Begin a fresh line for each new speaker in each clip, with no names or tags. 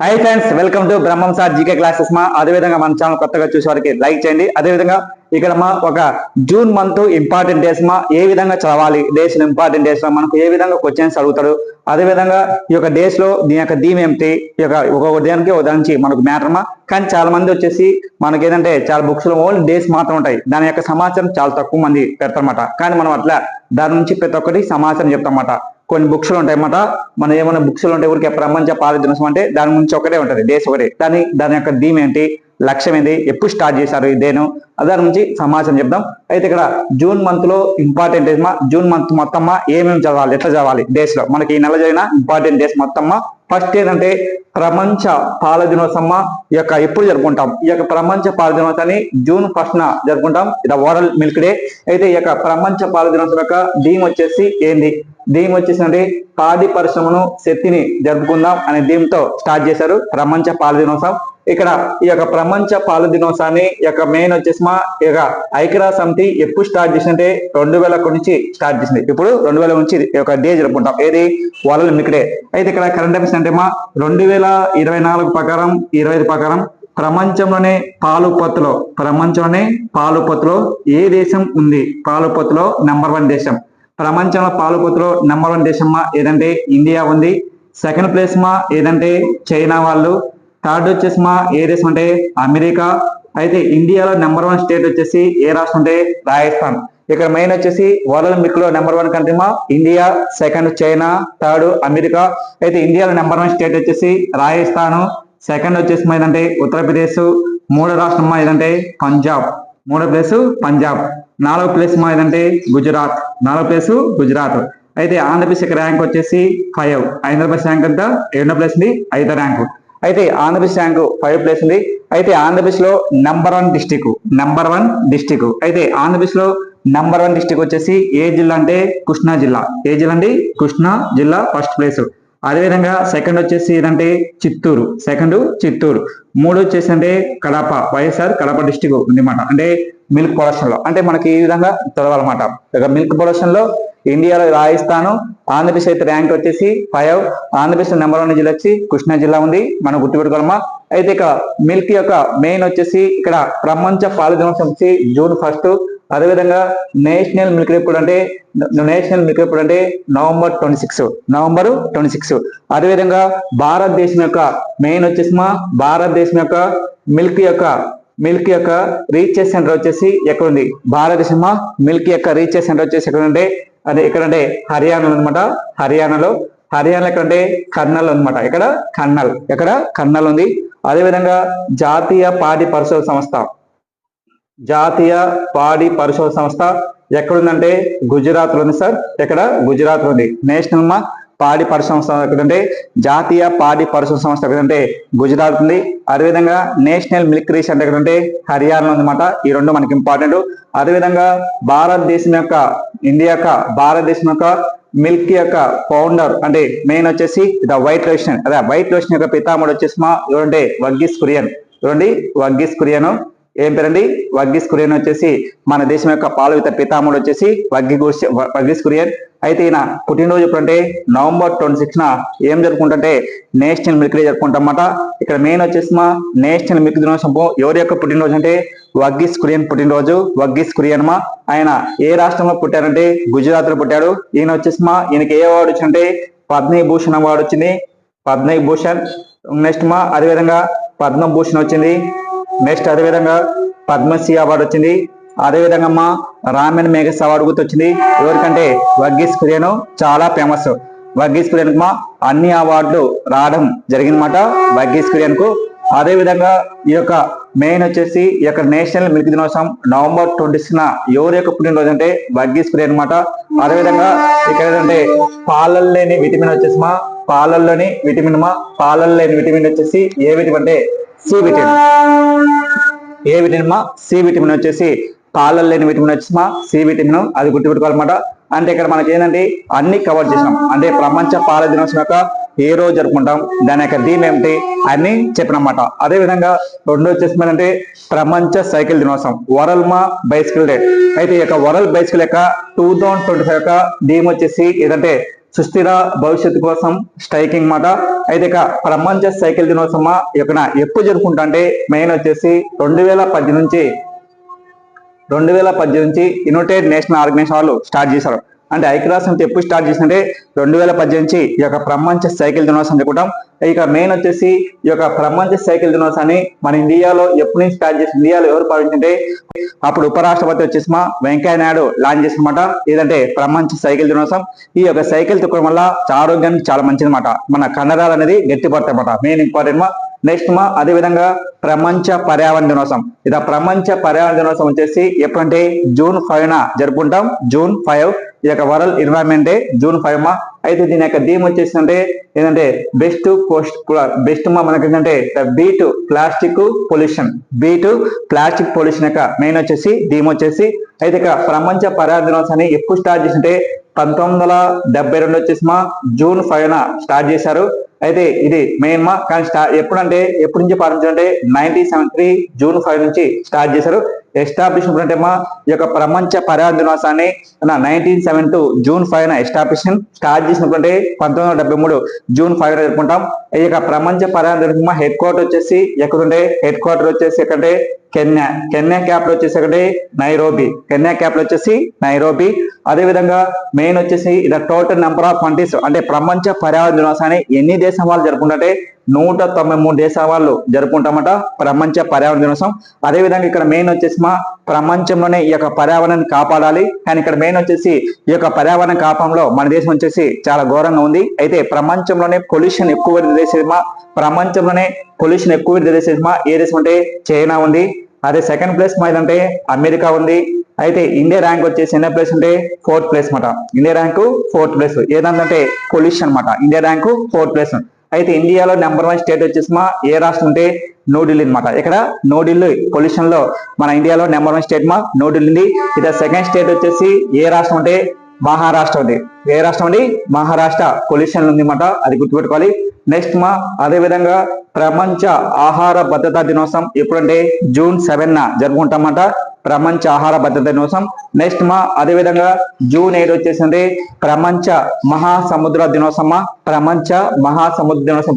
Hi friends, welcome to Brahmam sir GK classes. అదేవిధంగా మన channel కొత్తగా చూసే వారికి లైక్ చేయండి. అదేవిధంగా ఇక్కడ ఒక జూన్ మంత్ ఇంపార్టెంట్ డేస్ ఏ విధంగా చదవాలి, డేస్ ఇంపార్టెంట్ డేస్ లో మనకు ఏ విధంగా క్వశ్చన్స్ అడుగుతాడు, అదేవిధంగా ఈ యొక్క డేస్ లో దీని యొక్క థీమ్ ఏమిటి, ఈ యొక్క ఒక్కొక్క దానికి ఒక దానికి మనకు మ్యాటర్ కానీ చాలా మంది వచ్చేసి మనకి ఏంటంటే చాలా బుక్స్ లో ఓన్లీ డేస్ మాత్రం ఉంటాయి, దాని యొక్క సమాచారం చాలా తక్కువ మంది పెడతారన్నమాట. కానీ మనం అట్లా దాని నుంచి ప్రతి ఒక్కటి సమాచారం చెప్తామన్నమాట. కొన్ని బుక్స్ లో ఉంటాయన్నమాట. మనం ఏమైనా బుక్స్ లో ఉంటే ఊరికి ప్రపంచ పాల దినోత్సవం అంటే దాని నుంచి ఒకటే ఉంటది, డేస్ ఒకటే. దాని యొక్క థీమ్ ఏంటి, లక్ష్యం ఏంటి, ఎప్పుడు స్టార్ట్ చేశారు ఇదేను, దాని నుంచి సమాచారం చెప్దాం. అయితే ఇక్కడ జూన్ మంత్ లో ఇంపార్టెంట్ డేస్ జూన్ మంత్ మొత్తం ఏమేమి చదవాలి, ఎట్లా చదవాలి డేస్ లో మనకి ఈ నెల జరిగిన ఇంపార్టెంట్ డేస్ మొత్తం. ఫస్ట్ ఏంటంటే ప్రపంచ పాల దినోత్సవం ఈ యొక్క ఎప్పుడు జరుపుకుంటాం. ఈ యొక్క ప్రపంచ పాల దినోత్సవాన్ని జూన్ 1న జరుపుకుంటాం. ఇది వరల్డ్ మిల్క్ డే. అయితే ఈ యొక్క ప్రపంచ పాల దినోత్సవం యొక్క థీమ్ వచ్చేసి ఏంది, థీమ్ వచ్చేసి పాడి పరిశ్రమను శక్తిని జరుపుకుందాం అనే థీమ్ తో స్టార్ట్ చేశారు ప్రపంచ పాల దినోత్సవం. ఇక్కడ ఈ యొక్క ప్రపంచ పాల దినోత్సవాన్ని యొక్క మెయిన్ వచ్చేసి ఈ యొక్క ఐక్యరాజ్య సమితి ఎప్పుడు స్టార్ట్ చేసిందంటే 2001 నుంచి స్టార్ట్ చేసింది. ఇప్పుడు 2000 నుంచి ఈ యొక్క డే జరుపుకుంటాం. ఏది వరల్డ్ మిల్క్ డే. అయితే ఇక్కడ కరెంట్ అఫైర్స్ అంటే 2024 ప్రకారం 25 ప్రకారం ప్రపంచంలోనే పాలు ఉత్పత్తిలో ఏ దేశం ఉంది, పాలు ఉత్పత్తిలో నెంబర్ 1 దేశం. ప్రపంచంలో పాలు ఉత్పత్తిలో నెంబర్ 1 దేశం ఏదంటే ఇండియా ఉంది. సెకండ్ ప్లేస్ ఏదంటే చైనా వాళ్ళు. థర్డ్ వచ్చేసి ఏ దేశం అంటే అమెరికా. అయితే ఇండియాలో నెంబర్ 1 స్టేట్ వచ్చేసి ఏ రాష్ట్రం అంటే రాజస్థాన్. ఇక్కడ మెయిన్ వచ్చేసి వరల్డ్ మిల్క్ లో number 1 country India, second China, third America. అయితే ఇండియాలో నెంబర్ 1 స్టేట్ వచ్చేసి రాజస్థాన్. సెకండ్ వచ్చేసి ఏదంటే ఉత్తరప్రదేశ్. మూడో రాష్ట్రం ఏదంటే పంజాబ్. మూడో ప్లేస్ పంజాబ్. నాలుగో ప్లేస్ ఏదంటే గుజరాత్. అయితే ఆంధ్రప్రదేశ్ ర్యాంక్ వచ్చేసి 5. ఆంధ్రప్రదేశ్ ర్యాంక్ అంతా 2వ ప్లేస్ ఉంది, 5వ ర్యాంకు. అయితే ఆంధ్రప్రదేశ్ ర్యాంకు 5 ప్లేస్ ఉంది. అయితే ఆంధ్రప్రదేశ్ లో నెంబర్ 1 డిస్టిక్. అయితే ఆంధ్రప్రదేశ్ లో నెంబర్ 1 డిస్టిక్ వచ్చేసి ఏ జిల్లా అంటే కృష్ణా జిల్లా. ఏ జిల్లా అండి? కృష్ణా జిల్లా ఫస్ట్ ప్లేస్. అదేవిధంగా సెకండ్ వచ్చేసి ఏదంటే చిత్తూరు. మూడు వచ్చేసి అంటే కడప, వైఎస్ఆర్ కడప డిస్టిక్ ఉందన్నమాట. అంటే మిల్క్ ప్రొడక్షన్ లో అంటే మనకి ఈ విధంగా చదవాలన్నమాట. ఇక మిల్క్ ప్రొడక్షన్ లో ఇండియాలో రాజస్థాన్. ఆంధ్రప్రదేశ్ అయితే ర్యాంక్ వచ్చేసి 5. ఆంధ్రప్రదేశ్ నెంబర్ 1 జిల్లా వచ్చి కృష్ణా జిల్లా ఉంది, మనం గుర్తుపెట్టుకోవాలమ్మా. అయితే ఇక మిల్క్ యొక్క మెయిన్ వచ్చేసి ఇక్కడ ప్రపంచ పాల దినోత్సవం వచ్చి జూన్ 1. అదేవిధంగా నేషనల్ మిల్క్ డే ఎప్పుడు అంటే నవంబర్ 26. అదేవిధంగా భారతదేశం యొక్క మెయిన్ వచ్చేసి భారతదేశం యొక్క మిల్క్ యొక్క రీసెర్చ్ సెంటర్ వచ్చేసి ఎక్కడ ఉంది? భారతదేశం మిల్క్ యొక్క రీసెర్చ్ సెంటర్ వచ్చేసి ఎక్కడ ఉంటే అది ఎక్కడంటే హర్యానా అనమాట. హర్యానా ఎక్కడంటే కర్నల్ అనమాట. కర్నల్ ఉంది. అదేవిధంగా జాతీయ పాడి పరిశోధన సంస్థ ఎక్కడుందంటే గుజరాత్ లో ఉంది సార్. గుజరాత్ లో ఉంది. నేషనల్ పాడి పరిశోధన సంస్థ ఎక్కడంటే జాతీయ పాడి పరిశోధన సంస్థ ఎక్కడంటే గుజరాత్ ఉంది. అదేవిధంగా నేషనల్ మిల్క్ రీసెంట్ ఎక్కడంటే హర్యానా ఉందన్నమాట. ఈ రెండు మనకి ఇంపార్టెంట్. అదేవిధంగా భారతదేశం యొక్క మిల్క్ యొక్క ఫౌండర్ అంటే మెయిన్ వచ్చేసి వైట్ రోషన్ యొక్క పితామహుడు వచ్చేసి ఎవరంటే వర్గీస్ కురియన్. ఏం పేరండి? వర్గీస్ కురియన్ వచ్చేసి మన దేశం యొక్క పాలవిత పితామహుడు వచ్చేసి వర్గీస్ కురియన్. అయితే ఈయన పుట్టినరోజు ఎప్పుడంటే నవంబర్ 26న ఏం జరుపుకుంటే నేషనల్ మిల్క్ డే జరుపుకుంటామన్నమాట. ఇక్కడ మెయిన్ వచ్చేసి నేషనల్ మిల్క్ దినోత్సవం ఎవరి యొక్క పుట్టినరోజు అంటే వర్గీస్ కురియన్ పుట్టినరోజు. ఆయన ఏ రాష్ట్రంలో పుట్టారంటే గుజరాత్ లో పుట్టాడు. ఈయన వచ్చేసి ఈయనకి ఏ అవార్డు వచ్చిందంటే పద్మవిభూషణ్ అవార్డు వచ్చింది. నెక్స్ట్ అదేవిధంగా పద్మభూషణ్ వచ్చింది. నెక్స్ట్ అదేవిధంగా పద్మశ్రీ అవార్డు వచ్చింది. అదేవిధంగా రామన్ మేఘస్ అవార్డు గుర్తొచ్చింది. ఎవరికంటే వర్గీస్ కురియన్ చాలా ఫేమస్. వర్గీస్ కురియన్ అన్ని అవార్డులు రావడం జరిగిందన్నమాట వర్గీస్ కురియన్ కు. అదేవిధంగా ఈ యొక్క మెయిన్ వచ్చేసి ఈ యొక్క నేషనల్ మిల్క్ దినోత్సవం నవంబర్ 26న ఎవరి యొక్క పుట్టినరోజు అంటే వర్గీస్ కురియన్ అనమాట. అదేవిధంగా ఇక్కడ ఏంటంటే పాలల్లో లేని విటమిన్ వచ్చేసి వచ్చేసి ఏ విటమిన్ అంటే సి విటమిన్ వచ్చేసి పాలల్లో లేని విటమిన్ వచ్చేసి సి విటమిన్. అది గుర్తుపెట్టుకోవాలన్నమాట. అంటే ఇక్కడ మనకి ఏంటంటే అన్ని కవర్ చేసినాం. అంటే ప్రపంచ పాల దినోత్సవం యొక్క ఏ రోజు జరుపుకుంటాం, దాని యొక్క థీమ్ ఏమిటి అన్ని చెప్పినమాట. అదేవిధంగా రెండు వచ్చేసి అంటే ప్రపంచ సైకిల్ దినోత్సవం, వరల్డ్ బైసికల్ డే. అయితే ఈ యొక్క వరల్డ్ బైసికల్ యొక్క 2025 యొక్క థీమ్ వచ్చేసి ఏదంటే సుస్థిర భవిష్యత్తు కోసం స్ట్రైకింగ్ మాట. అయితే ఇక ప్రపంచ సైకిల్ దినోత్సవం ఇక్కడ ఎప్పుడు జరుపుకుంటా అంటే మెయిన్ వచ్చేసి 2018 నుంచి యునైటెడ్ నేషనల్ ఆర్గనైజేషన్ వాళ్ళు స్టార్ట్ చేశారు. అంటే ఐక్యరాజ్య సమితి ఎప్పుడు స్టార్ట్ చేసిందంటే 2018 నుంచి ఈ యొక్క ప్రపంచ సైకిల్ దినోత్సవం చెప్పుకుంటాం. ఇక మెయిన్ వచ్చేసి ఈ యొక్క ప్రపంచ సైకిల్ దినోత్సవాన్ని మన ఇండియాలో ఎప్పుడు నుంచి స్టార్ట్ చేసి ఇండియాలో ఎవరు పాటించంటే అప్పుడు ఉపరాష్ట్రపతి వచ్చేసి వెంకయ్య నాయుడు లాంచ్ చేసినమాట. ఏదంటే ప్రపంచ సైకిల్ దినోత్సవం. ఈ యొక్క సైకిల్ తొక్కడం వల్ల ఆరోగ్యానికి చాలా మంచిది అనమాట. మన కండరాలు అనేది గట్టిపడతాయి అన్నమాట. మెయిన్ ఇంపార్టెంట్ నెక్స్ట్ అదే విధంగా ప్రపంచ పర్యావరణ దినోత్సవం. ఇది ప్రపంచ పర్యావరణ దినోత్సవం వచ్చేసి ఎప్పుడంటే June 5 జరుపుకుంటాం. June 5 ఈ యొక్క వరల్డ్ ఎన్విరాన్మెంట్ డే June 5 అయితే దీని యొక్క థీమ్ వచ్చేసి అంటే ఏంటంటే బెస్ట్ మనకి ఏంటంటే బీట్ ప్లాస్టిక్ పొల్యూషన్ యొక్క మెయిన్ వచ్చేసి థీమ్ వచ్చేసి. అయితే ఇక ప్రపంచ పర్యావరణ దినోత్సవాన్ని ఎప్పుడు స్టార్ట్ చేసింటే 1972 వచ్చేసి June 5 స్టార్ట్ చేశారు. అయితే ఇది మెయిన్ కానీ ఎప్పుడంటే ఎప్పటి నుంచి ప్రారంభించారంటే 1973 June 5 నుంచి స్టార్ట్ చేశారు. ఎస్టాబ్లిష్ అంటే ఈ యొక్క ప్రపంచ పర్యావరణ దినోత్సవాన్ని 1972 June 5 ఎస్టాబ్లిషన్ స్టార్ట్ చేసినప్పుడు 1973 June 5 జరుపుకుంటాం. ఈ యొక్క ప్రపంచ పర్యావరణ దినోత్సవం హెడ్ క్వార్టర్ వచ్చేసి ఎక్కడుంటే హెడ్ క్వార్టర్ వచ్చేసి ఎక్కడంటే కెన్యా క్యాపిటల్ వచ్చేసి ఎక్కడే నైరోబి. అదే విధంగా మెయిన్ వచ్చేసి ఇది టోటల్ నెంబర్ ఆఫ్ కంట్రీస్ అంటే ప్రపంచ పర్యావరణ దినోత్సవాన్ని ఎన్ని దేశం వాళ్ళు జరుపుకుంటే 193 దేశాల వాళ్ళు జరుపుకుంటామట ప్రపంచ పర్యావరణ దినోత్సవం. అదే విధంగా ఇక్కడ మెయిన్ వచ్చేసి ప్రపంచంలోనే ఈ యొక్క పర్యావరణాన్ని కాపాడాలి. కానీ ఇక్కడ మెయిన్ వచ్చేసి ఈ యొక్క పర్యావరణ కాపాడంలో మన దేశం వచ్చేసి చాలా ఘోరంగా ఉంది. అయితే ప్రపంచంలోనే పొల్యూషన్ ఎక్కువ దేశమా ఏ దేశం అంటే చైనా ఉంది. అదే సెకండ్ ప్లేస్ ఏదంటే అమెరికా ఉంది. అయితే ఇండియా ర్యాంక్ వచ్చేసి ఎన్నో ప్లేస్ అంటే 4th ప్లేస్ మాట. ఇండియా ర్యాంక్ 4th ప్లేస్ ఏదంటే పొల్యూషన్ మాట. India rank 4th place. అయితే ఇండియాలో నెంబర్ 1 స్టేట్ వచ్చేసి ఏ రాష్ట్రం అంటే న్యూఢిల్లీ అనమాట. ఇక్కడ న్యూఢిల్లీ పొల్యూషన్ లో మన ఇండియాలో నెంబర్ 1 స్టేట్ న్యూఢిల్లీ. ఇక సెకండ్ స్టేట్ వచ్చేసి ఏ రాష్ట్రం అంటే మహారాష్ట్ర ఉంది. ఏ రాష్ట్రం అండి? మహారాష్ట్ర పొల్యూషన్ ఉంది అన్నమాట. అది గుర్తుపెట్టుకోవాలి. నెక్స్ట్ అదే విధంగా ప్రపంచ ఆహార భద్రతా దినోత్సవం ఎప్పుడంటే June 7 జరుపుకుంటామట ప్రపంచ ఆహార భద్రతా దినోత్సవం. నెక్స్ట్ అదే విధంగా June 8 వచ్చేసింది ప్రపంచ మహాసముద్ర దినోత్సవం.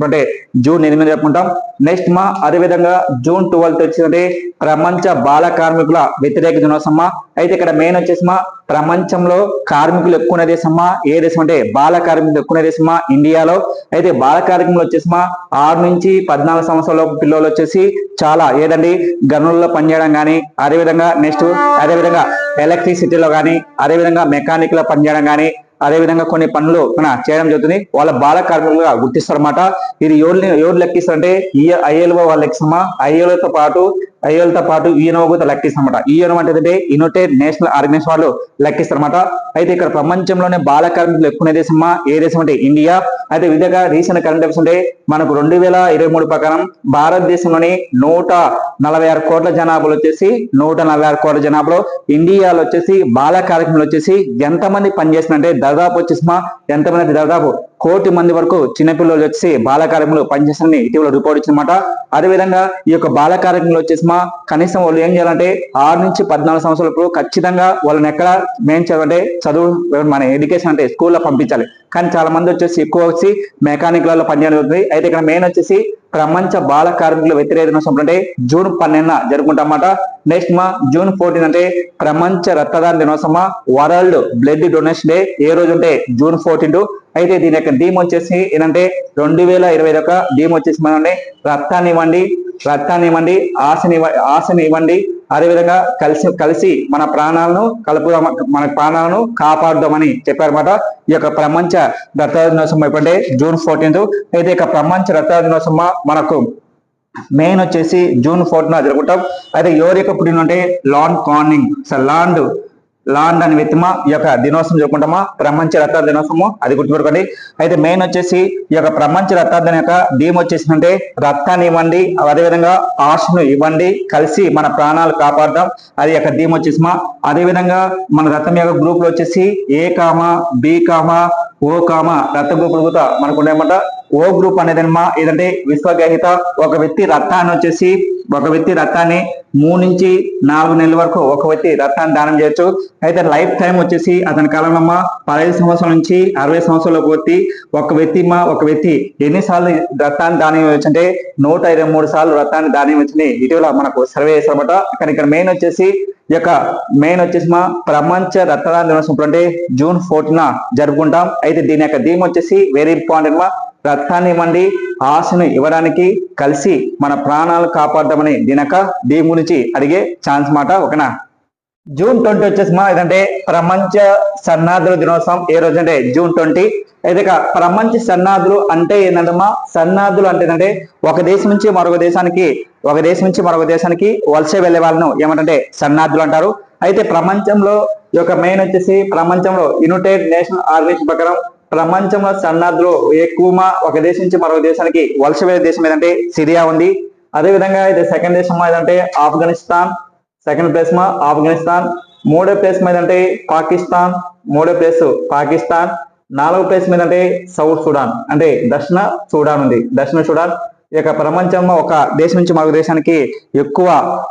అంటే June 8 జరుపుకుంటాం. నెక్స్ట్ అదే విధంగా June 12 వచ్చేసింది ప్రపంచ బాల కార్మికుల వ్యతిరేక దినోత్సవం. అయితే ఇక్కడ మెయిన్ వచ్చేసి ప్రపంచంలో కార్మికులు ఎక్కువ దేశమా ఏ దేశం అంటే బాల కార్మికులు ఎక్కువ దేశమా ఇండియాలో. అయితే బాల కార్మికులు వచ్చేసి 6 నుంచి 14 సంవత్సరాల పిల్లలు వచ్చేసి చాలా ఏదండి గనుల్లో పనిచేయడం కానీ అదేవిధంగా అదేవిధంగా ఎలక్ట్రిసిటీలో కానీ అదేవిధంగా మెకానిక్ లో పనిచేయడం కానీ అదేవిధంగా కొన్ని పనులు చేయడం జరుగుతుంది. వాళ్ళ బాల కార్మికులుగా గుర్తిస్తారన్నమాట. ఇది ఎవరు లెక్కిస్తారంటే ఐఎల్ఓ వాళ్ళు లెక్కిస్తామా. ఐఎల్ఓతో పాటు యూఎన్ఓ కూడా లెక్కిస్తారన్నమాట. యూఎన్ఓ అంటే యునైటెడ్ నేషనల్ ఆర్గనైజేషన్ వాళ్ళు లెక్కిస్తారన్నమాట. అయితే ఇక్కడ ప్రపంచంలోనే బాల కార్మికులు ఎక్కువ దేశమా ఏ దేశం అంటే ఇండియా. అయితే విధంగా రీసెంట్ కరెంట్ అఫైర్స్ అంటే మనకు 2023 ప్రకారం భారతదేశంలోని 146 కోట్ల జనాభాలో వచ్చేసి 146 కోట్ల జనాభాలో ఇండియాలో వచ్చేసి బాల కార్మికులు వచ్చేసి ఎంతమంది పనిచేస్తున్నారంటే దాదాపు వచ్చేసి ఎంతమంది దాదాపు 1 కోటి మంది వరకు చిన్నపిల్లలు వచ్చి బాల కార్మికులు పనిచేస్తారని ఇటీవల రిపోర్ట్ ఇచ్చిందన్నమాట. అదేవిధంగా ఈ యొక్క బాల కార్మికులు వచ్చేసి కనీసం వాళ్ళు ఏం చేయాలంటే 6 నుంచి 14 సంవత్సరాలకు ఖచ్చితంగా వాళ్ళని ఎక్కడ మెయిన్ చేయాలంటే చదువు మన ఎడ్యుకేషన్ అంటే స్కూల్లో పంపించాలి. కానీ చాలా మంది వచ్చేసి ఎక్కువ వచ్చి మెకానిక్లలో పనిచేయడం జరుగుతుంది. అయితే ఇక్కడ మెయిన్ వచ్చేసి ప్రపంచ బాల కార్మికుల వ్యతిరేక దినోత్సవం అంటే June 12 జరుపుకుంటామన్నమాట. నెక్స్ట్ June 14 అంటే ప్రపంచ రక్తదాన దినోత్సవం. వరల్డ్ బ్లడ్ డొనేషన్ డే ఏ రోజు అంటే June 14. అయితే దీని యొక్క థీమ్ వచ్చేసి ఏంటంటే 2020 యొక్క థీమ్ వచ్చేసి రక్తాన్ని ఇవ్వండి ఆశని ఇవ్వండి అదేవిధంగా కలిసి మన ప్రాణాలను కాపాడుదామని చెప్పారన్నమాట. ఈ యొక్క ప్రపంచ రక్తదాన దినోత్సవం ఎప్పుడంటే June 14. అయితే ఇక ప్రపంచ రక్తదాన దినోత్సవం మనకు మెయిన్ వచ్చేసి June 14 జరుపుకుంటాం. అయితే ఎవరి యొక్క పుట్టిన అంటే లాండ్ అని వ్యక్తిమ ఈ యొక్క దినోత్సవం చెప్పుకుంటామా ప్రపంచ రక్తదాన దినోత్సవం. అది గుర్తుపెట్టుకోండి. అయితే మెయిన్ వచ్చేసి ఈ యొక్క ప్రపంచ రక్తదాన యొక్క థీమ్ వచ్చేసిందంటే రక్తాన్ని ఇవ్వండి అదేవిధంగా ఆశను ఇవ్వండి కలిసి మన ప్రాణాలు కాపాడదాం. అది యొక్క థీమ్ వచ్చేసి అదేవిధంగా మన రక్తం యొక్క గ్రూప్ లో వచ్చేసి A, B, O, రక్త గ్రూపులు కూడా మనకు ఉన్నాయన్నమాట. ఓ గ్రూప్ అనేది ఏదంటే విశ్వగ్రహీత. ఒక వ్యక్తి రక్తాన్ని 3 నుంచి 4 నెలల వరకు ఒక వ్యక్తి రక్తాన్ని దానం చేయొచ్చు. అయితే లైఫ్ టైం వచ్చేసి అతని కాలంలో 15 సంవత్సరాల నుంచి 60 సంవత్సరాలకు వచ్చి ఒక వ్యక్తి ఎన్నిసార్లు రక్తాన్ని దానం ఇవ్వచ్చంటే 123 సార్లు రక్తాన్ని దానం ఇవ్వచ్చని ఇటీవల మనకు సర్వే చేశారన్నమాట. కానీ ఇక్కడ మెయిన్ వచ్చేసి ప్రపంచ రక్తదాన దినోత్సవం అంటే జూన్ 14 జరుపుకుంటాం. అయితే దీని యొక్క థీమ్ వచ్చేసి వెరీ ఇంపార్టెంట్ రక్తాన్ని ఇవ్వండి, ఆశను ఇవ్వడానికి, కలిసి మన ప్రాణాలు కాపాడదామని దీని యొక్క థీమ్ గురించి అడిగే ఛాన్స్ మాట. ఓకేనా, జూన్ 20 వచ్చేసి ఇదంటే ప్రపంచ సన్నాధుల దినోత్సవం. ఏ రోజు అంటే జూన్ 20. అయితే ప్రపంచ సన్నాధులు అంటే ఏంటంటే సన్నాధులు అంటే ఏంటంటే ఒక దేశం నుంచి మరొక దేశానికి వలస వెళ్లే వాళ్ళను ఏమంటే సన్నాధులు అంటారు. అయితే ప్రపంచంలో మెయిన్ వచ్చేసి ప్రపంచంలో యునైటెడ్ నేషన్ ఆర్గనైజేషన్ ప్రకారం ప్రపంచంలో సన్నాధులు ఎక్కువ ఒక దేశం నుంచి మరొక దేశానికి వలస వెళ్లే దేశం ఏదంటే సిరియా ఉంది. అదేవిధంగా ఇది సెకండ్ దేశం ఏదంటే ఆఫ్ఘనిస్తాన్, సెకండ్ ప్లేస్ ఆఫ్ఘనిస్తాన్. మూడో ప్లేస్ మీద అంటే పాకిస్తాన్, నాలుగో ప్లేస్ మీద అంటే సౌత్ సుడాన్ అంటే దక్షిణ సుడాన్. ఈ యొక్క ప్రపంచంలో ఒక దేశం నుంచి మరొక దేశానికి ఎక్కువ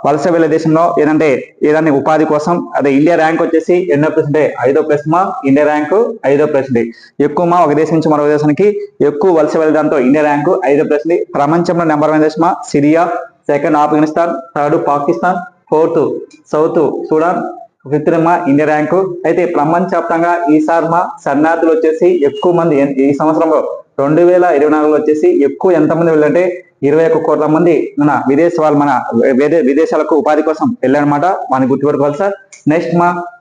వలస వెళ్లే దేశంలో ఏదైనా ఉపాధి కోసం అదే ఇండియా ర్యాంక్ వచ్చేసి ఎన్నో ప్లేస్ అంటే 5వ ప్లేస్ ఇండియా ర్యాంక్ 5వ ప్లేస్ ఉంది. ఎక్కువ ఒక దేశం నుంచి మరొక దేశానికి ఎక్కువ వలస వెళ్ళడంతో ఇండియా ర్యాంక్ 5వ ప్లేస్ ఉంది. ప్రపంచంలో నెంబర్ 1 దేశం Syria, second Afghanistan, third Pakistan, fourth south Sudan, fifth India rank. అయితే ప్రపంచవ్యాప్తంగా ఈసారి శరణార్థులు వచ్చేసి ఎక్కువ మంది ఈ సంవత్సరంలో 2024లో వచ్చేసి ఎక్కువ ఎంతమంది వెళ్ళంటే 21 కోట్ల మంది మన విదేశాలకు ఉపాధి కోసం వెళ్ళారనమాట. మనకి గుర్తుపెట్టుకోవాలి సార్. నెక్స్ట్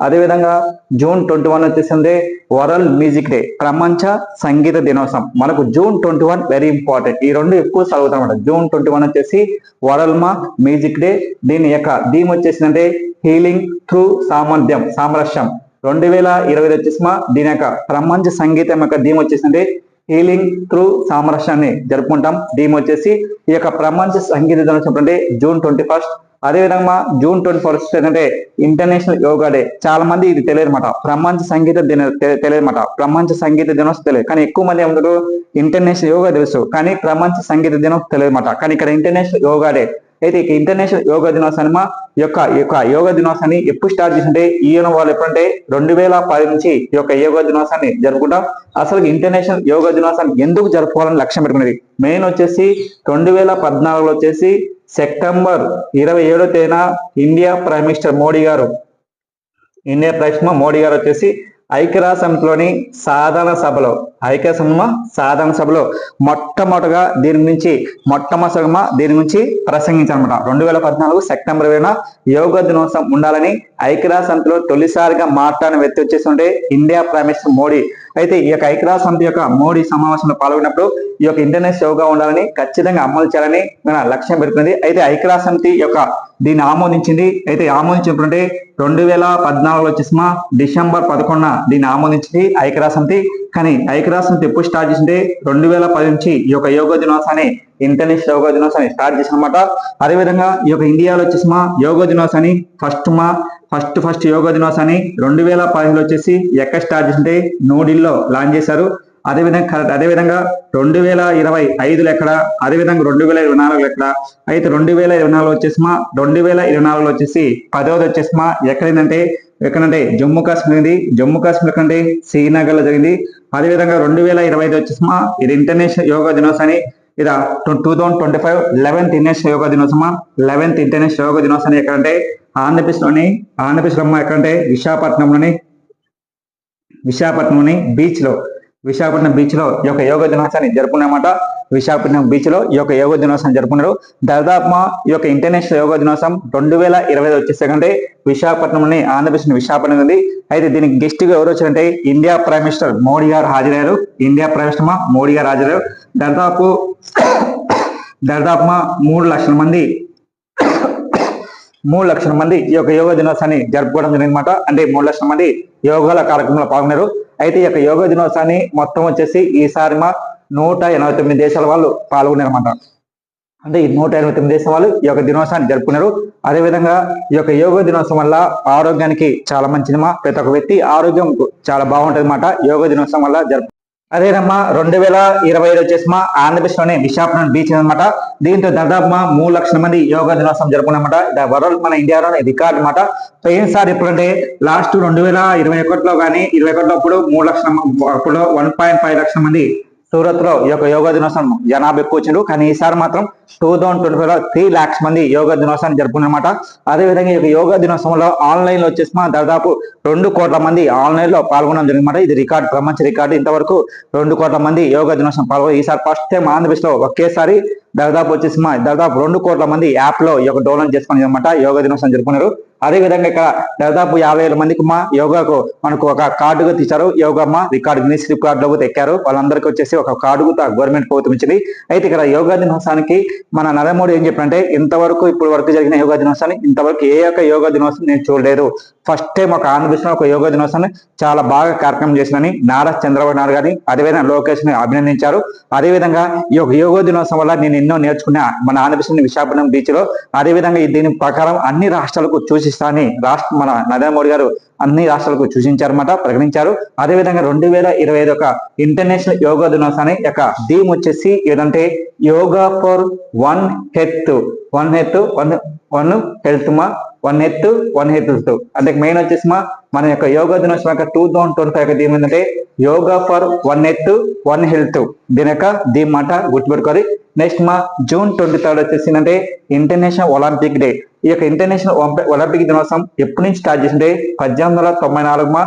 అదేవిధంగా జూన్ 21 వచ్చేసింది వరల్డ్ మ్యూజిక్ డే, ప్రపంచ సంగీత దినోత్సవం. మనకు జూన్ 21 వెరీ ఇంపార్టెంట్. ఈ రెండు ఎక్కువ చదువుతాం అనమాట. జూన్ 21 వచ్చేసి వరల్డ్ మ్యూజిక్ డే. దీని యొక్క థీమ్ వచ్చేసిందంటే హీలింగ్ త్రూ సామరస్యం. 2020 వచ్చేసి దీని యొక్క ప్రపంచ సంగీతం యొక్క థీమ్ వచ్చేసింది హీలింగ్ త్రూ సామరస్యాన్ని జరుపుకుంటాం. థీమ్ వచ్చేసి ఈ యొక్క ప్రపంచ సంగీత దినోత్సవం అంటే జూన్ 21. అదేవిధంగా జూన్ 21 ఏంటంటే ఇంటర్నేషనల్ యోగా డే. చాలా మంది ఇది తెలియదు అనమాట. ప్రపంచ సంగీత దినోత్సవం తెలియదు, కానీ ఎక్కువ మంది ఏమంటారు ఇంటర్నేషనల్ యోగా తెలుసు, కానీ ప్రపంచ సంగీత దినోత్సవం తెలియదు అనమాట. కానీ ఇక్కడ ఇంటర్నేషనల్ యోగా డే. అయితే ఇక ఇంటర్నేషనల్ యోగా దినోత్సవం యొక్క యోగా దినోత్సవాన్ని ఎప్పుడు స్టార్ట్ చేసింటే ఈయన వాళ్ళు ఎప్పుడంటే 2010 నుంచి ఈ యొక్క యోగా దినోత్సవాన్ని జరుపుకుంటాం. అసలు ఇంటర్నేషనల్ యోగా దినోత్సవాన్ని ఎందుకు జరుపుకోవాలని లక్ష్యం పెట్టుకున్నది మెయిన్ వచ్చేసి 2014లో వచ్చేసి సెప్టెంబర్ 27వ తేదీన ఇండియా ప్రైమ్ మినిస్టర్ మోడీ గారు వచ్చేసి ఐక్యరాజ్య సమితిలోని సాధారణ సభలో మొట్టమొదటిగా దీని గురించి ప్రసంగించారన్నమాట. 2014 సెప్టెంబర్ 20న యోగా దినోత్సవం ఉండాలని ఐక్యరాజ్య సమితిలో తొలిసారిగా మాట్లాడిన వ్యక్తి వచ్చేసి ఇండియా ప్రైమ్ మినిస్టర్ మోడీ. అయితే ఈ యొక్క ఐక్యరాజ్య సమితి యొక్క మోడీ సమావేశంలో పాల్గొన్నప్పుడు ఈ యొక్క ఇంటర్నేషనల్ యోగా ఉండాలని ఖచ్చితంగా అమలు చేయాలని మన లక్ష్యం పెట్టుకుంది. అయితే ఐక్యరాజ్య సమితి యొక్క దీన్ని ఆమోదించింది. అయితే ఆమోదించినప్పుడు 2014లో వచ్చేసి డిసెంబర్ 11న దీన్ని ఆమోదించింది ఐక్యరాజ్య సమితి. కానీ ఐక్యరాజ్య సమితి ఎప్పుడు స్టార్ట్ చేసింది 2010 నుంచి ఈ యొక్క యోగా దినోత్సవాన్ని ఇంటర్నేషనల్ యోగా దినోత్సవాన్ని స్టార్ట్ చేసినమాట. అదేవిధంగా ఈ యొక్క ఇండియాలో వచ్చేసి యోగా దినోత్సవాన్ని ఫస్ట్ యోగా దినోత్సవాన్ని 2015లో వచ్చేసి ఎక్కడ స్టార్ట్ చేసింటే న్యూఢిల్లీలో లాంచ్ చేశారు. అదేవిధంగా 2025లో ఎక్కడ, అదేవిధంగా 2024లో ఎక్కడ. అయితే 2024లో వచ్చేసి 10వది వచ్చేసి ఎక్కడంటే జమ్మూ కాశ్మీర్ కంటే శ్రీనగర్ లో జరిగింది. అదేవిధంగా 2025 వచ్చేసి ఇది ఇంటర్నేషనల్ యోగా దినోత్సవాన్ని 2025 11th ఇంటర్నేషనల్ యోగా దినోత్సవం. 11th ఇంటర్నేషనల్ యోగా దినోత్సవాన్ని ఎక్కడంటే ఆంధ్రప్రదేశ్లో ఎక్కడంటే విశాఖపట్నం బీచ్ లో ఈ యొక్క యోగా దినోత్సవాన్ని జరుపుకున్నామాట. విశాఖపట్నం బీచ్ లో ఈ యొక్క యోగా దినోత్సవం జరుపుకున్నారు. దాదాపు ఈ యొక్క ఇంటర్నేషనల్ యోగా దినోత్సవం 2020 వచ్చేసంటే ఆంధ్రప్రదేశ్ విశాఖపట్నం ఉంది. అయితే దీనికి గెస్ట్ గా ఎవరు వచ్చారంటే ఇండియా ప్రైమ్ మినిస్టర్ మోడీ గారు హాజరయ్యారు. దాదాపు 3 లక్షల మంది ఈ యొక్క యోగా దినోత్సవాన్ని జరుపుకోవడం జరిగిందన్నమాట. అంటే 3 లక్షల మంది యోగాల కార్యక్రమంలో పాల్గొన్నారు. అయితే ఈ యొక్క యోగా దినోత్సవాన్ని మొత్తం వచ్చేసి ఈసారి 189 దేశాల వాళ్ళు పాల్గొన్నారన్నమాట. అంటే ఈ 189 దేశాల వాళ్ళు ఈ యొక్క దినోత్సవాన్ని జరుపుకున్నారు. అదేవిధంగా ఈ యొక్క యోగా దినోత్సవం వల్ల ఆరోగ్యానికి చాలా మంచిది. ప్రతి ఒక్క వ్యక్తి ఆరోగ్యం చాలా బాగుంటుంది అన్నమాట యోగా దినోత్సవం వల్ల అదేనమ్మా 2025 వచ్చేసి ఆంధ్రప్రదేశ్ లోనే విశాఖపట్నం బీచ్ అనమాట. దీంతో దాదాపు 3 లక్షల మంది యోగా దినోత్సవం జరుపుకున్నమాట. వరల్డ్ మన ఇండియాలోనే రికార్డ్ అనమాట. పోయినసారి ఎప్పుడంటే లాస్ట్ 2021లో కానీ 21లో అప్పుడు 3 లక్షల అప్పుడు 1.5 లక్షల మంది సూరత్ లో ఈ యొక్క యోగా దినోత్సవం జనాభా ఎక్కువ వచ్చిండు. కానీ ఈసారి మాత్రం 2025లో 3 lakhs మంది యోగా దినోత్సవాన్ని జరుపుకున్నమాట. అదేవిధంగా ఈ యొక్క యోగా దినోత్సవంలో ఆన్లైన్ లో వచ్చేసి దాదాపు 2 కోట్ల మంది ఆన్లైన్ లో పాల్గొనడం జరిగిందన్నమాట. ఇది రికార్డ్, ప్రపంచ రికార్డు. ఇంతవరకు 2 కోట్ల మంది యోగా దినోత్సవం పాల్గొని ఈసారి ఫస్ట్ టైం ఆంధ్రప్రదేశ్ లో ఒకేసారి దాదాపు 2 కోట్ల మంది యాప్ లో ఈ యొక్క డౌన్లోడ్ చేసుకుని అనమాట యోగా దినోత్సవం జరుపుకున్నారు. అదేవిధంగా ఇక్కడ దాదాపు 50,000 మందికి యోగాకు మనకు ఒక కార్డుగా తీశారు. యోగమ్మ రికార్డు, గిన్నిస్ రికార్డు లో ఎక్కారు. వాళ్ళందరికీ వచ్చేసి ఒక కార్డు గవర్నమెంట్ ప్రభుత్వం ఇచ్చింది. అయితే ఇక్కడ యోగా దినోత్సవానికి మన నరేంద్ర మోడీ ఏం చెప్పారంటే, ఇంతవరకు ఇప్పుడు వరకు జరిగిన యోగా దినోత్సవాన్ని ఇంతవరకు ఏ యొక్క యోగా దినోత్సవం నేను చూడలేదు. ఫస్ట్ టైం ఒక ఆంధ్రప్రదేశ్ లో ఒక యోగా దినోత్సవాన్ని చాలా బాగా కార్యక్రమం చేసిందని నారా చంద్రబాబు నాయుడు గారిని అదేవిధంగా లోకేష్ ని అభినందించారు. అదేవిధంగా ఈ యొక్క యోగా దినోత్సవం వల్ల నేను ఎన్నో నేర్చుకున్నా మన ఆంధ్రప్రదేశ్ విశాఖపట్నం బీచ్ లో. అదేవిధంగా దీని ప్రకారం అన్ని రాష్ట్రాలకు సూచిస్తానని మన నరేంద్ర మోడీ గారు అన్ని రాష్ట్రాలకు సూచించారన్నమాట, ప్రకటించారు. అదేవిధంగా 2025 ఒక ఇంటర్నేషనల్ యోగా దినోత్సవాన్ని యొక్క థీమ్ వచ్చేసి ఏదంటే యోగా ఫర్ వన్ హెల్త్ అంటే మెయిన్ వచ్చేసి మన యొక్క యోగా దినోత్సవం యొక్క 2025 యొక్క థీమ్ ఏంటంటే యోగా ఫర్ వన్ హెల్త్. దీని యొక్క థీమ్ మాట గుర్తుపెట్టుకోవాలి. నెక్స్ట్ జూన్ 23 వచ్చేసి అంటే ఇంటర్నేషనల్ ఒలింపిక్ డే. ఈ యొక్క ఇంటర్నేషనల్ ఒలింపిక్ దినోత్సవం ఎప్పటి నుంచి స్టార్ట్ చేసింటే 1894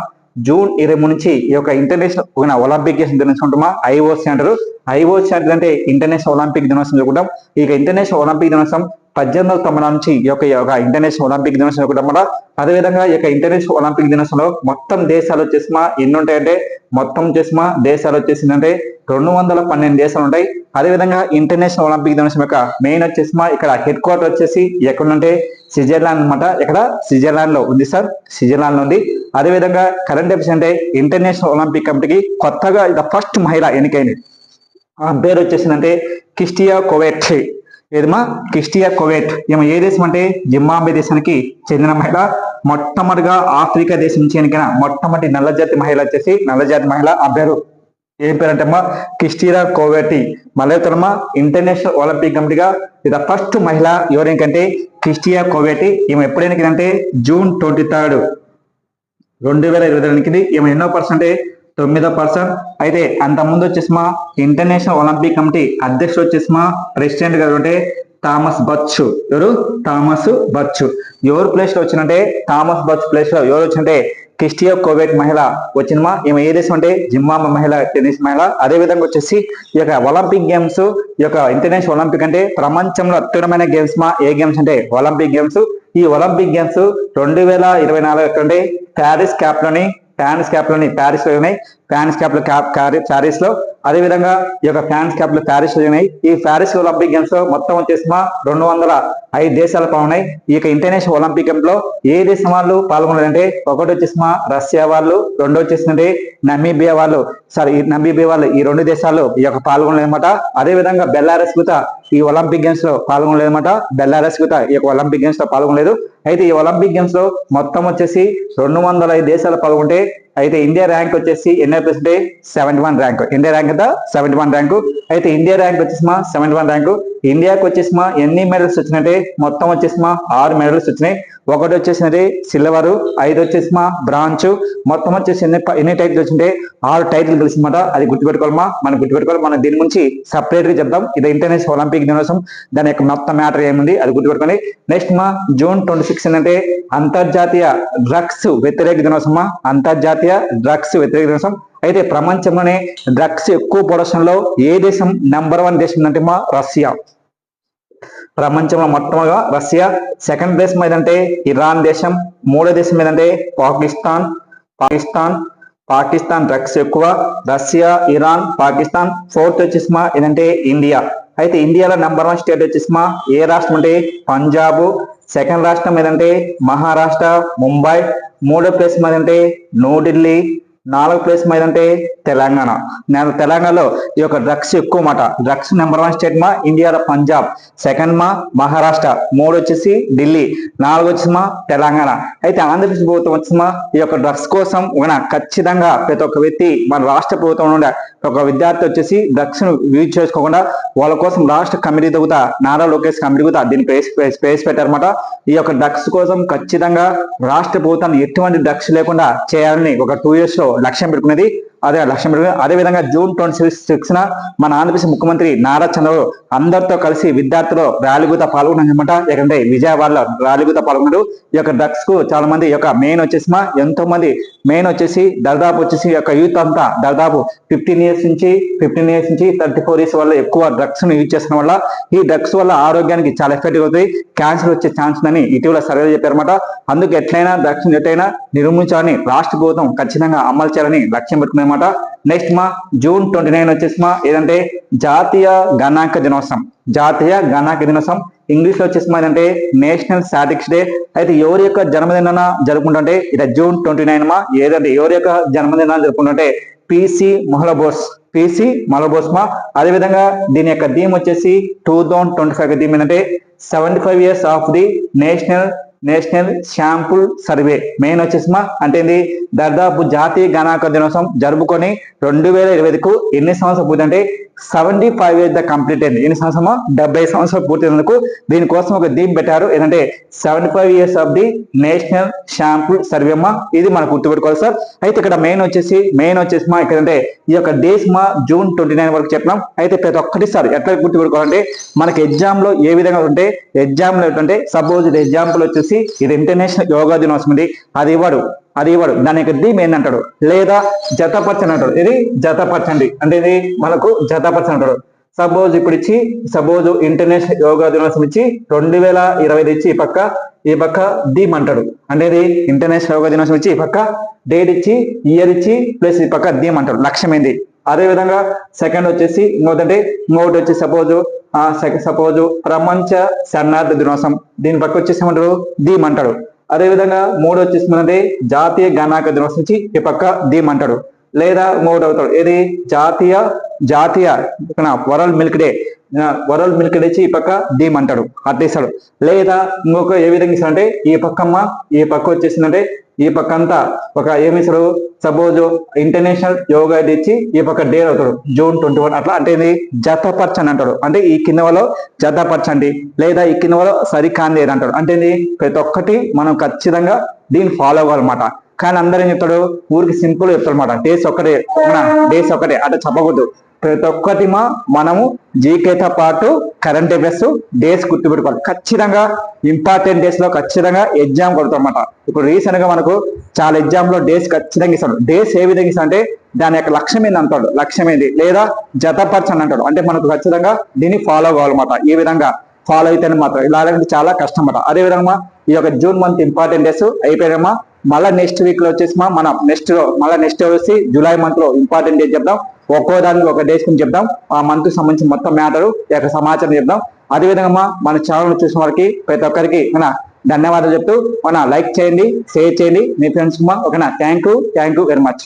జూన్ 23 నుంచి ఈ యొక్క ఇంటర్నేషనల్ ఒలింపిక్ దినోత్సవం ఐఓసి అంటారు. ఐఓసి అంటే ఇంటర్నేషనల్ ఒలింపిక్ దినోత్సవం జరుపుకుంటాం. ఈ ఇంటర్నేషనల్ ఒలింపిక్ దినోత్సవం 1894 నుంచి ఈ యొక్క ఇంటర్నేషనల్ ఒలింపిక్ దినోత్సవం జరుపుకుంటాం. అదేవిధంగా ఈ యొక్క ఇంటర్నేషనల్ ఒలింపిక్ దినోత్సవంలో మొత్తం దేశాలు వచ్చేసి ఎన్ని ఉంటాయంటే మొత్తం వచ్చేసి దేశాలు వచ్చేసిందంటే 212 దేశాలు ఉంటాయి. అదేవిధంగా ఇంటర్నేషనల్ ఒలింపిక్ దినోత్సవం యొక్క మెయిన్ వచ్చేసి ఇక్కడ హెడ్ క్వార్టర్ వచ్చేసి ఎక్కడుంటే స్విట్జర్లాండ్ అనమాట. ఇక్కడ స్విట్జర్లాండ్ లో ఉంది సార్, స్విట్జర్లాండ్ లో ఉంది. అదేవిధంగా కరెంట్ అఫైర్స్ అంటే ఇంటర్నేషనల్ ఒలింపిక్ కమిటీకి కొత్తగా ఫస్ట్ మహిళ ఎన్నికైంది. ఆ పేరు వచ్చేసిందంటే క్రిస్టియా కోవెట్. ఏదమ్మా క్రిస్టియా కోవెట్. ఈమె ఏ దేశం అంటే జింబాబ్వే దేశానికి చెందిన మహిళ. మొట్టమొదటిగా ఆఫ్రికా దేశం నుంచి ఎన్నికైన మొట్టమొదటి నల్లజాతి మహిళ వచ్చేసి ఆ పేరు ఏం పేరు అంటే క్రిస్టియా కోవెటి. మళ్ళీ ఇంటర్నేషనల్ ఒలింపిక్ కమిటీగా ఇది ఫస్ట్ మహిళ ఎవరికంటే క్రిస్టియా కోవెటి. ఈమె ఎప్పుడు ఎన్నికైందంటే జూన్ 23, 2022 ఎన్నికైంది. ఈమె ఎన్నో పర్సెంటే 9%. అయితే అంత ముందు వచ్చేసి ఇంటర్నేషనల్ ఒలింపిక్ కమిటీ అధ్యక్షుడు వచ్చేసి ప్రెసిడెంట్ గారు అంటే థామస్ బచ్. ఎవరు ప్లేస్ లో వచ్చినంటే థామస్ బచ్ ప్లేస్ లో ఎవరు వచ్చింటే క్రిస్టియా కోవెట్ మహిళ వచ్చిందమ్మా. ఈమె ఏ దేశం అంటే జింబాబ్వే మహిళ, టెన్నిస్ మహిళ. అదే విధంగా వచ్చేసి ఈ యొక్క ఒలింపిక్ గేమ్స్, ఈ యొక్క ఇంటర్నేషనల్ ఒలింపిక్ అంటే ప్రపంచంలో అత్యున్నతమైన గేమ్స్ ఏ గేమ్స్ అంటే ఒలింపిక్ గేమ్స్. ఈ ఒలింపిక్ గేమ్స్ 2024 అంటే ప్యారిస్ లో అదేవిధంగా ఈ యొక్క ఫ్రాన్స్ క్యాపిటల్ ప్యారిస్ లో ఉన్నాయి. ఈ ప్యారిస్ ఒలింపిక్ గేమ్స్ లో మొత్తం వచ్చేసి 205 దేశాలు పాల్గొన్నాయి. ఈ యొక్క ఇంటర్నేషనల్ ఒలింపిక్ గేమ్స్ లో ఏ దేశం వాళ్ళు పాల్గొన్నారంటే ఒకటి వచ్చేసి రష్యా వాళ్ళు, రెండో వచ్చేసిందంటే నమీబియా వాళ్ళు. ఈ 2 దేశాలు ఈ యొక్క పాల్గొనలేదన్నమాట. అదే విధంగా బెల్లారస్ కూడా ఈ ఒలింపిక్ గేమ్స్ లో పాల్గొనలేదన్నమాట. ఈ యొక్క ఒలింపిక్ గేమ్స్ లో పాల్గొనలేదు. అయితే ఈ ఒలింపిక్ గేమ్స్ లో మొత్తం వచ్చేసి 205 దేశాలు పాల్గొంటే అయితే ఇండియా ర్యాంక్ వచ్చేసి ఎన్నో ప్లేస్ అంటే 71 ర్యాంక్. ఇండియా ర్యాంక్ అంతా 71 ర్యాంకు. అయితే ఇండియా ర్యాంక్ వచ్చేసి 71 ర్యాంకు. ఇండియాకి వచ్చేసి ఎన్ని మెడల్స్ వచ్చినాయంటే మొత్తం వచ్చేసి 6 మెడల్స్ వచ్చినాయి. ఒకటి వచ్చేసి సిల్వర్, 5 వచ్చేసి బ్రాంచ్. మొత్తం వచ్చేసి ఎన్ని టైటిల్స్ వచ్చింటే 6 టైటిల్ తెలిసిందన్నమాట. అది గుర్తుపెట్టుకోవాలి. మనం దీని గురించి సపరేట్ గా చెప్తాం. ఇది ఇంటర్నేషనల్ ఒలింపిక్ దినోత్సవం, దాని యొక్క మొత్తం మ్యాటర్ ఏముంది అది గుర్తుపెట్టుకోండి. నెక్స్ట్ జూన్ 26 ఏంటంటే అంతర్జాతీయ డ్రగ్స్ వ్యతిరేక దినోత్సవం. అయితే ప్రపంచంలోనే డ్రగ్స్ ఎక్కువ ప్రొడక్షన్ లో ఏ దేశం నెంబర్ 1 దేశం అంటే రష్యా. ప్రపంచంలో మొట్టమొదటిగా రష్యా. సెకండ్ ప్లేస్ ఏదంటే ఇరాన్ దేశం. మూడో దేశం ఏదంటే పాకిస్తాన్ డ్రగ్స్ ఎక్కువ. Russia, Iran, Pakistan. ఫోర్త్ వచ్చేసి ఏదంటే ఇండియా. అయితే ఇండియాలో నెంబర్ 1 స్టేట్ వచ్చేసి ఏ రాష్ట్రం అంటే పంజాబ్. సెకండ్ రాష్ట్రం ఏదంటే మహారాష్ట్ర, ముంబై. మూడో ప్లేస్ ఏదంటే న్యూఢిల్లీ. నాలుగో ప్లేస్ ఏదంటే తెలంగాణ. తెలంగాణలో ఈ యొక్క డ్రగ్స్ ఎక్కువ మాట. డ్రగ్స్ నెంబర్ 1 స్టేట్ మా ఇండియాలో పంజాబ్, సెకండ్ మా మహారాష్ట్ర, 3 వచ్చేసి ఢిల్లీ, 4 వచ్చేసి మా తెలంగాణ. అయితే ఆంధ్రప్రదేశ్ ప్రభుత్వం వచ్చేసి ఈ యొక్క డ్రగ్స్ కోసం ఖచ్చితంగా ప్రతి ఒక్క వ్యక్తి మన రాష్ట్ర ప్రభుత్వం నుండి ఒక విద్యార్థి వచ్చేసి డ్రగ్స్ ను యూజ్ చేసుకోకుండా వాళ్ళ కోసం రాష్ట్ర కమిటీ తగ్గుతా నారా లోకేష్ కమిటీ కూడా దీన్ని స్పేస్ పెట్టారన్నమాట. ఈ యొక్క డ్రగ్స్ కోసం ఖచ్చితంగా రాష్ట్ర ప్రభుత్వాన్ని ఎటువంటి డ్రగ్స్ లేకుండా చేయాలని ఒక 2 years లో లక్ష్యం పెట్టుకునేది. అదే విధంగా June 26 మన ఆంధ్రప్రదేశ్ ముఖ్యమంత్రి నారా చంద్రబాబు అందరితో కలిసి విద్యార్థులు ర్యాలీగుతా పాల్గొన్నారన్నమాట. ఎందుకంటే విజయవాడలో ర్యాలీగుతా పాల్గొన్నారు. ఈ యొక్క డ్రగ్స్ కు చాలా మంది ఈ యొక్క మెయిన్ వచ్చేసి ఎంతో మంది మెయిన్ వచ్చేసి దాదాపు వచ్చేసి యొక్క యూత్ అంతా దాదాపు 15 years నుంచి 34 years వల్ల ఎక్కువ డ్రగ్స్ ను యూజ్ చేసిన వల్ల ఈ డ్రగ్స్ వల్ల ఆరోగ్యానికి చాలా ఎఫెక్ట్ అవుతుంది, క్యాన్సర్ వచ్చే ఛాన్స్ అని ఇటీవల సర్వే చెప్పారన్నమాట. అందుకు ఎట్లయినా డ్రగ్స్ ఎట్లయినా నిర్మించాలని రాష్ట్ర ప్రభుత్వం ఖచ్చితంగా అమలు చేయాలని లక్ష్యం పెట్టుకున్నమాట. నెక్స్ట్ June 29 వచ్చేసి ఏదంటే జాతీయ గణాంక దినోత్సవం. ఇంగ్లీష్ లో వచ్చేసి ఏదంటే నేషనల్ స్టాటిక్స్ డే. అయితే ఎవరి యొక్క జన్మదిన జరుపుకుంటుంటే ఇది June 29 ఏదంటే ఎవరి యొక్క జన్మదినాన్ని జరుపుకుంటుంటే పిసి మలబోస్ అదే విధంగా దీని యొక్క థీమ్ వచ్చేసి 2025 థీమ్ ఏంటంటే 75 years of the national sample survey. Main వచ్చేసి అంటే దాదాపు జాతీయ గణాంక దినోత్సవం జరుపుకొని 2025కు ఎన్ని సంవత్సరాలు పూర్తి 75 years కంప్లీట్ అయింది. ఎన్ని సంవత్సరమా 70 సంవత్సరాలు పూర్తయినందుకు దీనికోసం ఒక థీమ్ పెట్టారు. ఏంటంటే 75 years of the national sample survey ఇది మనం గుర్తుపెట్టుకోవాలి సార్. అయితే ఇక్కడ మెయిన్ వచ్చేసి ఇక్కడంటే ఈ యొక్క డేస్ June 29 వరకు చెప్పినాం. అయితే ప్రతి ఒక్కటి సార్ ఎట్లా గుర్తుపెట్టుకోవాలంటే మనకి ఎగ్జామ్ లో ఏ విధంగా ఉంటే ఎగ్జామ్ లో ఏంటంటే సపోజ్ ఇది ఎగ్జాంపుల్ వచ్చేసి ఇది ఇంటర్నేషనల్ యోగా దినోత్సవం ఇది అది ఇవ్వడు దాని యొక్క థీమ్ ఏంటంటాడు లేదా జతపరచని అంటాడు. ఇది జతపరచండి అంటే ఇది మనకు జతపరచని అంటాడు. సపోజ్ ఇప్పుడు సపోజ్ ఇంటర్నేషనల్ యోగా దినోత్సవం 2025 ఇచ్చి ఈ పక్క థీమ్ అంటాడు. అంటే ఇది ఇంటర్నేషనల్ యోగా దినోత్సవం ఈ పక్క డేట్ ఇయర్ ప్లస్ ఈ పక్క థీమ్ అంటాడు. లక్ష్యమైంది. అదే విధంగా సెకండ్ వచ్చేసి ఇంకోటి వచ్చి సపోజ్ ప్రపంచ శరణార్థి దినోత్సవం దీని పక్క వచ్చేసి ఏమంటారు థీమ్ అంటాడు. అదే విధంగా 3 వచ్చేసి జాతీయ గణాంక దినోత్సవం ఈ పక్క థీమ్ అంటాడు. లేదా ఇంకోటి అవుతాడు ఏది జాతీయ వరల్డ్ మిల్క్ డే ఈ పక్క థీమ్ అంటాడు అట్లేస్తాడు. లేదా ఇంకొక ఏ విధంగా ఇస్తాడంటే ఈ పక్క వచ్చేసిందంటే ఈ పక్క అంతా ఒక ఏమిస్తాడు సపోజ్ ఇంటర్నేషనల్ యోగా డే ఇచ్చి ఈ పక్క డే అవుతాడు June 21 అట్లా. అంటే ఇది జతపరచండి అంటాడు. అంటే ఈ కింద వాళ్ళు జతపరచండి లేదా ఈ కింద వాళ్ళు సరికాంది అంటాడు. అంటే ప్రతి ఒక్కటి మనం ఖచ్చితంగా దీన్ని ఫాలో అవ్వాలన్నమాట. కానీ అందరూ ఏం చెప్తాడు ఊరికి సింపుల్ చెప్తాడు అనమాట. డేస్ ఒక్కటే అట్లా చెప్పకూడదు. ప్రతి ఒక్కటి మనము జీకేతో పాటు కరెంట్ అఫైర్స్ డేస్ గుర్తుపెట్టుకోవాలి. ఖచ్చితంగా ఇంపార్టెంట్ డేస్ లో ఖచ్చితంగా ఎగ్జామ్ కొడతాం అన్నమాట. ఇప్పుడు రీసెంట్ గా మనకు చాలా ఎగ్జామ్ లో డేస్ ఖచ్చితంగా ఇస్తాడు. డేస్ ఏ విధంగా ఇస్తా అంటే దాని యొక్క లక్ష్యం ఏంది అంటాడు. లక్ష్యం ఏంది లేదా జతపరచని అంటాడు. అంటే మనకు ఖచ్చితంగా దీన్ని ఫాలో కావాలన్నమాట. ఈ విధంగా ఫాలో అయితేనే మాత్రం ఇలా చాలా కష్టం అన్నమాట. అదే విధంగా ఈ యొక్క జూన్ మంత్ ఇంపార్టెంట్ డేస్ అయిపోయామా. మళ్ళీ నెక్స్ట్ వీక్ లో వచ్చేసి మనం నెక్స్ట్ వచ్చి జూలై మంత్ లో ఇంపార్టెంట్ డేస్ చెప్దాం. ఒక్కో దానికి ఒక డేస్ గురించి చెప్దాం. ఆ మంత్ సంబంధించి మొత్తం మ్యాటర్ యొక్క సమాచారం చెప్దాం. అదేవిధంగా మన ఛానల్ చూసిన వారికి ప్రతి ఒక్కరికి ధన్యవాదాలు చెప్తూ లైక్ చేయండి, షేర్ చేయండి మీ ఫ్రెండ్స్ ఓకేనా. Thank you very much.